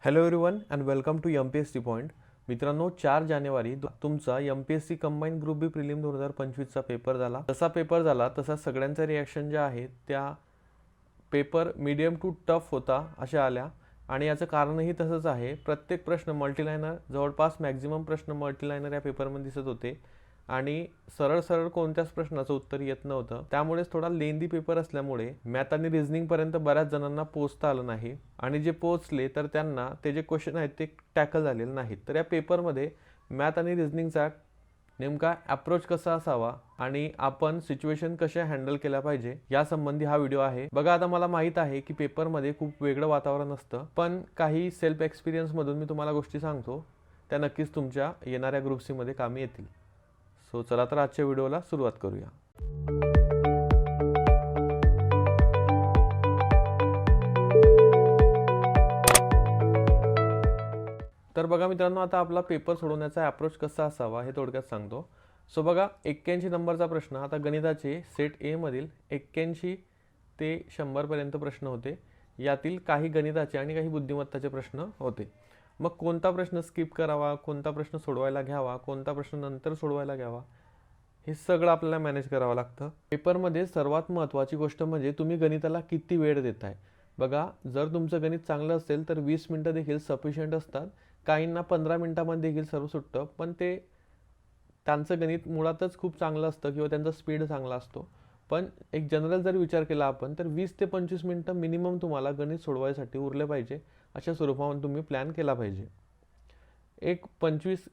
Hello everyone and welcome to MPSC point. मित्रांनो, 4 जानेवारी तुमचा MPSC combine group B prelim 2025चा पेपर झाला. जसा पेपर झाला तसा सगळ्यांचा रिॲक्शन ज्या आहेत त्या पेपर मीडियम टू टफ होता अशा आल्या आणि याचं कारणही तसंच आहे. प्रत्येक प्रश्न मल्टीलायनर, जवळपास मॅक्झिमम प्रश्न मल्टीलायनर या पेपरमध्ये दिसत होते आणि सरळ सरळ कोणत्याच प्रश्नाचं उत्तर येत नव्हतं. त्यामुळेच थोडा लेंदी पेपर असल्यामुळे मॅथ आणि रिझनिंगपर्यंत बऱ्याच जणांना पोहोचता आलं नाही आणि जे पोहोचले तर त्यांना ते जे क्वेश्चन आहेत ते टॅकल झालेले नाहीत. तर या पेपरमध्ये मॅथ आणि रिझनिंगचा नेमका अप्रोच कसा असावा आणि आपण सिच्युएशन कशा हँडल केल्या पाहिजे यासंबंधी हा व्हिडिओ आहे. बघा, आता मला माहीत आहे की पेपरमध्ये खूप वेगळं वातावरण असतं, पण काही सेल्फ एक्सपिरियन्समधून मी तुम्हाला गोष्टी सांगतो त्या नक्कीच तुमच्या येणाऱ्या ग्रुप सी मध्ये कामी येतील. सो चला तर आजच्या व्हिडिओला सुरुवात करूया. तर बघा मित्रांनो, आता आपला पेपर सोडवण्याचा अप्रोच कसा असावा हे थोडक्यात सांगतो. सो बघा, 81 नंबरचा प्रश्न. आता गणिताचे सेट ए मधील 81 ते 100 पर्यंत प्रश्न होते. यातील काही गणिताचे आणि काही बुद्धिमत्ताचे प्रश्न होते. मग कोणता प्रश्न स्किप करावा, कोणता प्रश्न सोडवायला घ्यावा, कोणता प्रश्न नंतर सोडवायला घ्यावा, हे सगळं आपल्याला मॅनेज करावं लागतं. पेपरमध्ये सर्वात महत्त्वाची गोष्ट म्हणजे तुम्ही गणिताला किती वेळ देताय. बघा, जर तुमचं गणित चांगलं असेल तर 20 मिनटं देखील सफिशियंट असतात. काहींना 15 मिनटामध्ये देखील सर्व सुटतं, पण ते त्यांचं गणित मुळातच खूप चांगलं असतं किंवा त्यांचा स्पीड चांगला असतो. पण एक जनरल जर विचार केला आपण तर 20 ते 25 मिनटं मिनिमम तुम्हाला गणित सोडवायसाठी उरले पाहिजे. अशा स्वरूपामध्ये तुम्ही प्लॅन केला पाहिजे. एक 25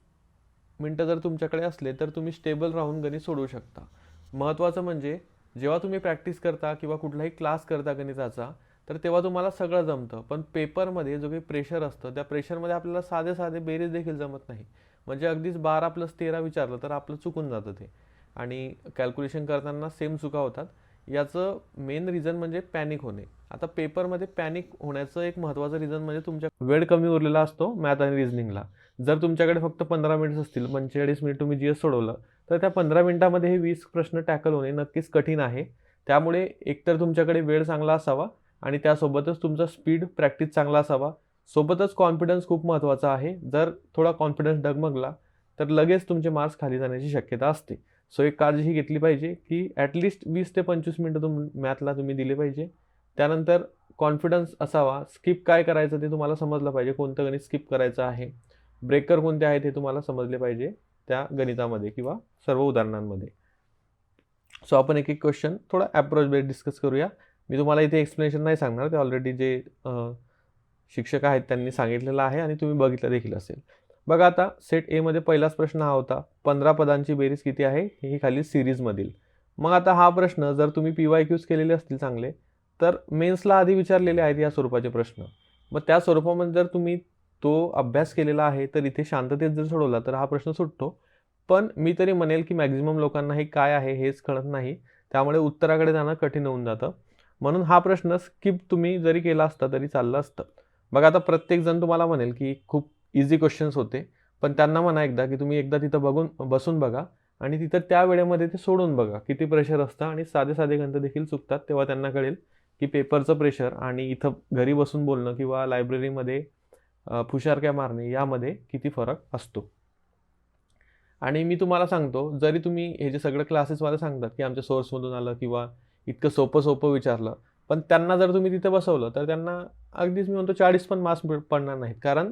मिनटं जर तुमच्याकडे असले तर तुम्ही स्टेबल राहून गणित सोडवू शकता. महत्त्वाचं म्हणजे जेव्हा तुम्ही प्रॅक्टिस करता किंवा कुठलाही क्लास करता गणिताचा तर तेव्हा तुम्हाला सगळं जमतं, पण पेपरमध्ये जो काही प्रेशर असतं त्या प्रेशरमध्ये आपल्याला साधे साधे बेरीज देखील जमत नाही. म्हणजे अगदीच 12+13 विचारलं तर आपलं चुकून जातं ते आणि कॅल्क्युलेशन करताना सेम चुका होतात. याचं मेन रिझन म्हणजे पॅनिक होणे. आता पेपरमध्ये पॅनिक होण्याचं एक महत्त्वाचं रिझन म्हणजे तुमच्या वेळ कमी उरलेला असतो मॅथ आणि रिझनिंगला. जर तुमच्याकडे फक्त 15 मिनिट्स असतील, 45 मिनिट तुम्ही GS सोडवलं तर त्या 15 मिनिटामध्ये हे 20 प्रश्न टॅकल होणे नक्कीच कठीण आहे. त्यामुळे एकतर तुमच्याकडे वेळ चांगला असावा आणि त्यासोबतच तुमचा स्पीड प्रॅक्टिस चांगला असावा. सोबतच कॉन्फिडन्स खूप महत्त्वाचा आहे. जर थोडा कॉन्फिडन्स डगमगला तर लगेच तुमचे मार्क्स खाली जाण्याची शक्यता असते. सो एक काळजी ही घेतली पाहिजे की ॲटलिस्ट 20 ते 25 मिनिटं मॅथला तुम्ही दिले पाहिजे. त्यानंतर कॉन्फिडन्स असावा. स्किप काय करायचं ते तुम्हाला समजलं पाहिजे, कोणतं गणित स्किप करायचं आहे, ब्रेकर कोणते आहेत हे तुम्हाला समजले पाहिजे त्या गणितामध्ये किंवा सर्व उदाहरणांमध्ये. सो आपण एक एक क्वेश्चन थोडा अप्रोच बेस्ड डिस्कस करूया. मी तुम्हाला इथे एक्सप्लेनेशन नाही सांगणार, ते ऑलरेडी जे शिक्षक आहेत त्यांनी सांगितलेलं आहे आणि तुम्ही बघितलं देखील असेल. बघा, आता सेट ए मध्ये पहिलाच प्रश्न हा होता, 15 पदांची बेरीज किती आहे, ही खाली सिरीजमधील. मग आता हा प्रश्न जर तुम्ही PYQs केलेले असतील चांगले तर मेन्सला आधी विचारलेले आहेत या स्वरूपाचे प्रश्न. मग त्या स्वरूपामध्ये जर तुम्ही तो अभ्यास केलेला आहे तर इथे शांततेत जर सोडवला तर हा प्रश्न सुटतो. पण मी तरी म्हणेल की मॅक्झिमम लोकांना हे काय आहे हेच कळत नाही, त्यामुळे उत्तराकडे जाणं कठीण होऊन जातं. म्हणून हा प्रश्न स्किप तुम्ही जरी केला असता तरी चाललं असतं. बघा, आता प्रत्येकजण तुम्हाला म्हणेल की खूप इझी क्वेश्चन्स होते, पण त्यांना म्हणा एकदा की तुम्ही एकदा तिथं बसून बघा आणि तिथं त्या वेळेमध्ये ते सोडून बघा किती प्रेशर असतं आणि साधे साधे गणित देखील चुकतात. तेव्हा त्यांना कळेल की पेपरचं प्रेशर आणि इथं घरी बसून बोलणं किंवा लायब्ररीमध्ये फुशारक्या मारणे यामध्ये किती फरक असतो. आणि मी तुम्हाला सांगतो, जरी तुम्ही हे जे सगळं क्लासेसवाले सांगतात की आमच्या सोर्समधून आलं किंवा इतकं सोपं सोपं विचारलं, पण त्यांना जर तुम्ही तिथे बसवलं तर त्यांना अगदीच मी म्हणतो 40 पण मार्क्स पडणार नाहीत. कारण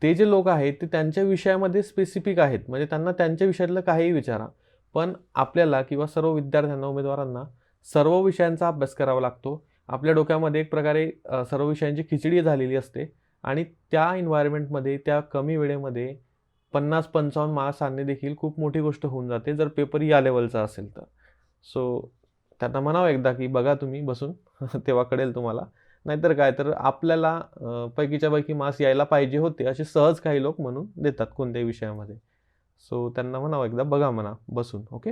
ते जे लोक आहेत ते त्यांच्या विषयामध्ये स्पेसिफिक आहेत, म्हणजे त्यांना त्यांच्या विषयातलं काहीही विचारा. पण आपल्याला किंवा सर्व विद्यार्थ्यांना, उमेदवारांना सर्व विषयांचा अभ्यास करावा लागतो. आपल्या डोक्यामध्ये एक प्रकारे सर्व विषयांची खिचडी झालेली असते आणि त्या एन्व्हायरमेंटमध्ये त्या कमी वेळेमध्ये 50-55 मार्क्स आणणे देखील खूप मोठी गोष्ट होऊन जाते जर पेपर या लेवलचा असेल तर. सो त्यांना म्हणावं एकदा की बघा तुम्ही बसून तेव्हा कळेल तुम्हाला. नाहीतर काय, तर आपल्याला पैकीच्या पैकी मार्क्स यायला पाहिजे होते असे सहज काही लोक म्हणून देतात कोणत्याही विषयामध्ये. सो त्यांना म्हणावं एकदा बघा म्हणा बसून. ओके.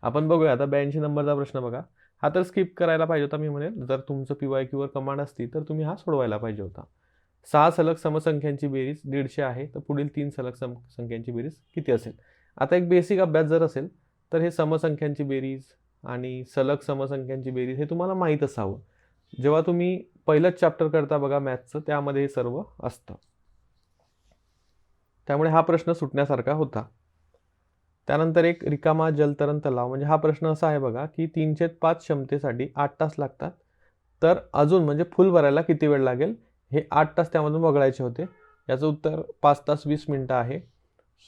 आपण बघूया आता 82 नंबरचा प्रश्न. बघा, हा तर स्किप करायला पाहिजे होता मी म्हणेल. जर तुमचं PYQवर कमांड असती तर तुम्ही हा सोडवायला पाहिजे होता. 6 सलग समसंख्यांची बेरीज 150 आहे, तर पुढील 3 सलग समसंख्यांची बेरीज किती असेल. आता एक बेसिक अभ्यास जर असेल तर हे समसंख्यांची बेरीज आणि सलग समसंख्यांची बेरीज हे तुम्हाला माहीत असावं. जेव्हा तुम्ही पहिलंच चॅप्टर करता बघा मॅथ्सचं, त्यामध्ये हे सर्व असतं. त्यामुळे हा प्रश्न सुटण्यासारखा होता. त्यानंतर एक रिकामा जलतरण तलाव, म्हणजे हा प्रश्न असा आहे बघा की 3/5 क्षमतेसाठी 8 तास लागतात, तर अजून म्हणजे फुल भरायला किती वेळ लागेल, हे 8 तास त्यामधून वगळायचे होते. याचं उत्तर 5 तास 20 मिनिटं आहे.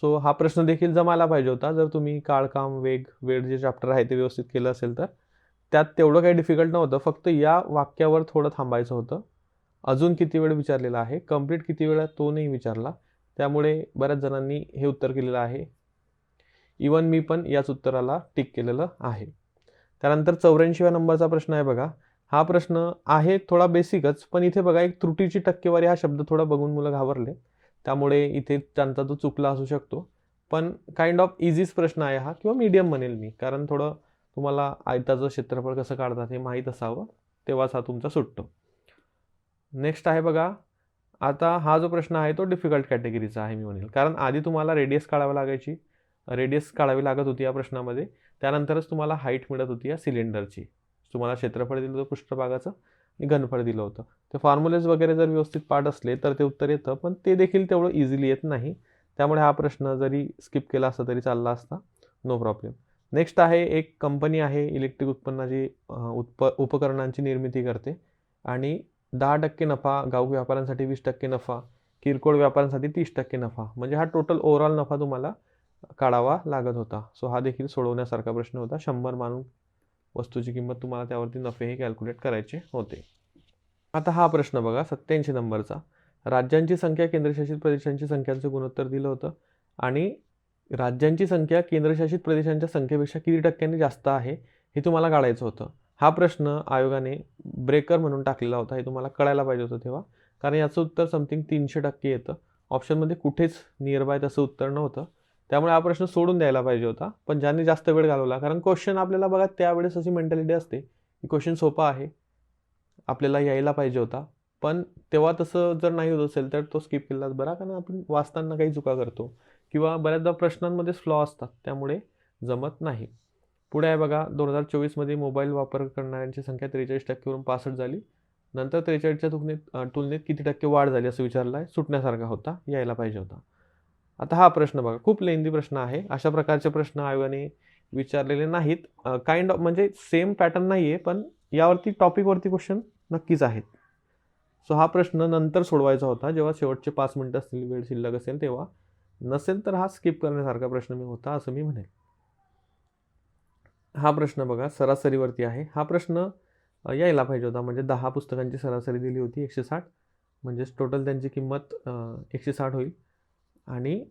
सो हा प्रश्न देखील जमायला पाहिजे होता जर तुम्ही काळ, काम, वेग, वेळ जे चॅप्टर आहे ते व्यवस्थित केलं असेल तर. त्यात तेवढं काही डिफिकल्ट नव्हतं, फक्त या वाक्यावर थोडं थांबायचं होतं. अजून किती वेळ विचारलेला आहे, कंप्लीट किती वेळ तो नाही विचारला, त्यामुळे बऱ्याच जणांनी हे उत्तर केलेलं आहे. इवन मी पण याच उत्तराला टिक केलेलं आहे. त्यानंतर 84व्या नंबरचा प्रश्न आहे बघा. हा प्रश्न आहे थोडा बेसिकच, पण इथे बघा एक त्रुटीची टक्केवारी हा शब्द थोडा बघून मुलं घाबरले, त्यामुळे इथे त्यांचा तो चुकला असू शकतो. पण काइंड ऑफ इझीच प्रश्न आहे हा, किंवा मीडियम म्हणेल मी, कारण थोडं तुम्हाला आयताचं क्षेत्रफळ कसं काढतात हे माहीत असावं, तेव्हाच हा तुमचा सुटतो. नेक्स्ट आहे बघा. आता हा जो प्रश्न आहे तो डिफिकल्ट कॅटेगरीचा आहे मी म्हणेल, कारण आधी तुम्हाला रेडियस काढावी लागायची, रेडियस काढावी लागत होती या प्रश्नामध्ये. त्यानंतरच तुम्हाला हाईट मिळत होती या सिलेंडरची. तुम्हाला क्षेत्रफळ दिलं होतं पृष्ठभागाचं आणि घनफळ दिलं होतं. ते फॉर्म्युलेज वगैरे जर व्यवस्थित पाठ असले तर ते उत्तर येतं, पण ते देखील तेवढं इझिली येत नाही. त्यामुळे हा प्रश्न जरी स्किप केला असता तरी चालला असता, नो प्रॉब्लेम. नेक्स्ट आहे, एक कंपनी आहे इलेक्ट्रिक उत्पन्नाची उपकरणांची निर्मिती करते, आणि 10% नफा, घाऊक व्यापाऱ्यांसाठी 20% नफा, किरकोळ व्यापाऱ्यांसाठी 30% नफा, म्हणजे हा टोटल ओव्हरऑल नफा तुम्हाला काढावा लागत होता. सो हा देखील सोडवण्यासारखा प्रश्न होता. 100 मानून वस्तूची किंमत तुम्हाला त्यावरती नफेही कॅल्क्युलेट करायचे होते. आता हा प्रश्न बघा 87 नंबरचा. राज्यांची संख्या केंद्रशासित प्रदेशांची संख्यांचं गुणोत्तर दिलं होतं, आणि राज्यांची संख्या केंद्रशासित प्रदेशांच्या संख्येपेक्षा किती टक्क्यांनी जास्त आहे हे तुम्हाला काढायचं होतं. हा प्रश्न आयोगाने ब्रेकर म्हणून टाकलेला होता, हे तुम्हाला कळायला पाहिजे होतं तेव्हा, कारण याचं उत्तर समथिंग 300% येतं. ऑप्शनमध्ये कुठेच नियर बाय तसं उत्तर नव्हतं, त्यामुळे हा प्रश्न सोडून द्यायला पाहिजे होता. पण ज्यांनी जास्त वेळ घालवला, कारण क्वेश्चन आपल्याला बघा त्यावेळेस अशी मेंटॅलिटी असते की क्वेश्चन सोपा आहे, आपल्याला यायला पाहिजे होता, पण तेव्हा तसं जर नाही होत असेल तर तो स्किप केलाच बरा, कारण आपण वाचताना काही चुका करतो किंवा बऱ्याचदा प्रश्नांमध्येच फ्लॉ असतात, त्यामुळे जमत नाही. पुढे आहे बघा, 2024मध्ये मोबाईल वापर करणाऱ्यांची संख्या 43% वरून 65 झाली. नंतर 43च्या तुलनेत किती टक्के वाढ झाली असं विचारलं आहे. सुटण्यासारखा होता, यायला पाहिजे होता. आता हा प्रश्न बघा, खूप लेंदी प्रश्न आहे. अशा प्रकारचे प्रश्न आयोगाने विचारलेले नाहीत. काइंड ऑफ म्हणजे सेम पॅटर्न नाही आहे, पण यावरती टॉपिकवरती क्वेश्चन नक्कीच आहेत. सो हा प्रश्न नंतर सोडवायचा होता, जेव्हा शेवटचे 5 मिनिटं असतील, वेळ शिल्लक असेल तेव्हा. नसेल तर हा स्किप करण्यासारखा प्रश्न मी होता असं मी म्हणेल. हा प्रश्न बघा सरासरीवरती आहे. हा प्रश्न यायला पाहिजे होता, म्हणजे 10 पुस्तकांची सरासरी दिली होती 160, म्हणजेच टोटल त्यांची किंमत 160 होईल, आणि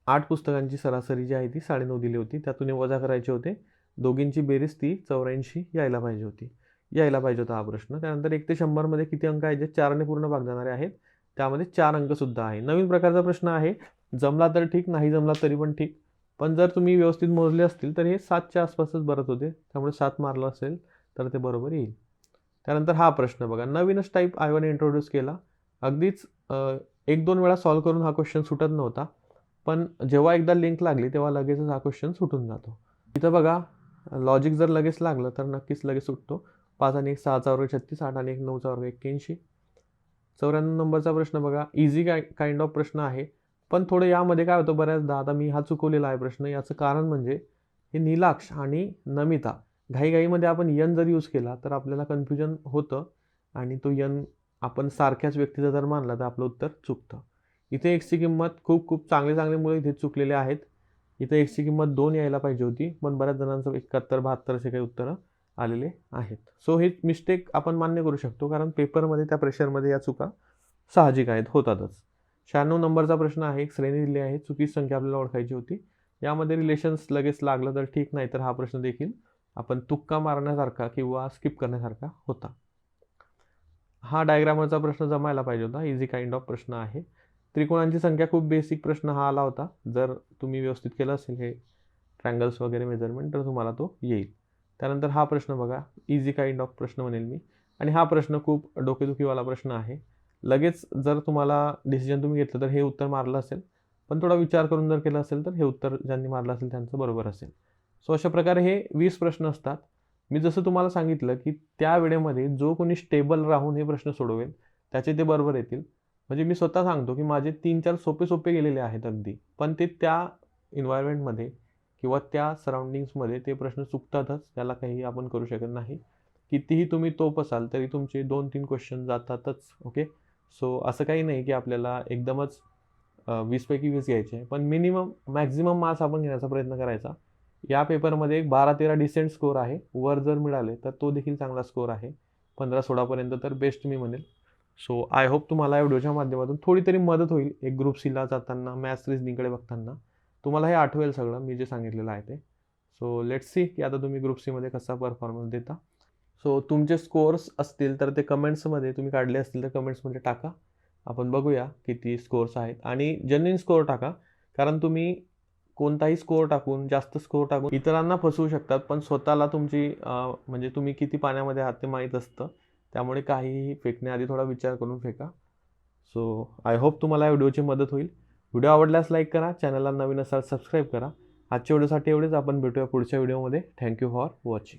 8 पुस्तकांची सरासरी जी आहे ती 9.5 दिली होती, त्यातून वजा करायचे होते. दोघींची बेरीज ती 84 यायला पाहिजे होती. यायला पाहिजे होता हा प्रश्न. त्यानंतर 1 ते 100 मध्ये किती अंक आहेत जे 4ने पूर्ण भाग जाणारे आहेत, त्यामध्ये 4 अंकसुद्धा आहे. नवीन प्रकारचा प्रश्न आहे. जमला तर ठीक, नाही जमला तरी पण ठीक, पण जर तुम्ही व्यवस्थित मोजले असतील तर हे 7च्या आसपासच भरत होते, त्यामुळे 7 मारलं असेल तर ते बरोबर येईल. त्यानंतर हा प्रश्न बघा, नवीनच टाईप आयोगाने इंट्रोड्यूस केला. अगदीच 1-2 वेळा सॉल्व्ह करून हा क्वेश्चन सुटत नव्हता, पण जेव्हा एकदा लिंक लागली तेव्हा लगेचच हा क्वेश्चन सुटून जातो. इथं बघा, लॉजिक जर लगेच लागलं तर नक्कीच लगेच सुटतो. 5 आणि 1 6चा वर्ग 36, 8 आणि 1 9चा वर्ग 81. 94 नंबरचा प्रश्न बघा, इझी काइंड ऑफ प्रश्न आहे, पण थोडं यामध्ये काय होतं बऱ्याचदा, आता मी हा चुकवलेला आहे प्रश्न. याचं कारण म्हणजे हे नीलाक्ष आणि नमिता, घाईघाईमध्ये आपण यन जर यूज केला तर आपल्याला कन्फ्युजन होतं, आणि तो यन आपण सारख्याच व्यक्तीचा जर मानला तर आपलं उत्तर चुकतं. इथे एक्सची किंमत खूप खूप चांगले मुलं इथे चुकलेले आहेत. इथे एक्सची किंमत 2 यायला पाहिजे होती, पण बऱ्याच जणांचं 71 72 असे काही उत्तरं आलेले आहेत. सो हे मिस्टेक आपण मान्य करू शकतो, कारण पेपरमध्ये त्या प्रेशरमध्ये या चुका साहजिक आहेत, होतातच. 96 नंबरचा प्रश्न आहे, एक श्रेणी दिली आहे, चुकीची संख्या आपल्याला ओळखायची होती. यामध्ये रिलेशन्स लगेच लागलं तर ठीक, नाही तर हा प्रश्न देखील आपण तुक्का मारण्यासारखा किंवा स्किप करण्यासारखा होता. हा डायग्रामचा प्रश्न जमायला पाहिजे होता, इझी काइंड ऑफ प्रश्न आहे. त्रिकोणांची संख्या, खूप बेसिक प्रश्न हा आला होता. जर तुम्ही व्यवस्थित केलं असेल हे ट्रँगल्स वगैरे मेजरमेंट तर तुम्हाला तो येईल. त्यानंतर हा प्रश्न बघा, इझी काइंड ऑफ प्रश्न म्हणेल मी, आणि हा प्रश्न खूप डोकेदुखीवाला प्रश्न आहे. लगेच जर तुम्हाला डिसिजन तुम्ही घेतलं तर हे उत्तर मारलं असेल, पण थोडा विचार करून जर केलं असेल तर हे उत्तर ज्यांनी मारलं असेल त्यांचं बरोबर असेल. सो अशा प्रकारे हे 20 प्रश्न असतात. मी जसं तुम्हाला सांगितलं की त्या वेळेमध्ये जो कोणी स्टेबल राहून हे प्रश्न सोडवेल त्याचे ते बरोबर येतील. म्हणजे मी स्वतः सांगतो की माझे 3-4 सोपे गेलेले आहेत अगदी, पण ते त्या एन्व्हायरमेंटमध्ये किंवा त्या सराउंडिंग्समध्ये ते प्रश्न चुकतातच, त्याला काही आपण करू शकत नाही. कितीही तुम्ही तोप असाल तरी तुमचे 2-3 क्वेश्चन जातातच. ओके, सो असं काही नाही की आपल्याला एकदमच 20 पैकी 20 घ्यायचे आहे, पण मॅक्झिमम मार्क्स आपण घेण्याचा प्रयत्न करायचा. या पेपरमध्ये एक 12-13 डिसेंट स्कोर आहे. वर जर मिळाले तर तो देखील चांगला स्कोर आहे. 15-16 पर्यंत तर बेस्ट मी म्हणेल. सो आय होप तुम्हाला या व्हिडिओच्या माध्यमातून थोडी तरी मदत होईल. एक ग्रुप सीला जाताना मॅथ्स रिझनिंगकडे बघताना तुम्हाला हे आठवेल सगळं मी जे सांगितलेलं आहे ते. सो लेट्स सी की आता तुम्ही ग्रुप सीमध्ये कसा परफॉर्मन्स देता. सो तुमचे स्कोर्स असतील तर ते कमेंट्समध्ये तुम्ही काढले असतील तर कमेंट्समध्ये टाका. आपण बघूया किती स्कोर्स आहेत आणि जेन्युइन स्कोअर टाका. कारण तुम्ही कोणताही स्कोअर टाकून, जास्त स्कोअर टाकून इतरांना फसवू शकतात, पण स्वतःला तुमची म्हणजे तुम्ही किती पाण्यामध्ये आहात ते माहीत असतं. त्यामुळे काहीही फेकण्याआधी थोडा विचार करून फेका. सो आय होप तुम्हाला या व्हिडिओची मदत होईल. व्हिडिओ आवडल्यास लाईक करा, चॅनलला नवीन असाल सबस्क्राईब करा. आजच्या व्हिडिओसाठी एवढेच. आपण भेटूया पुढच्या व्हिडिओमध्ये. Thank you for watching.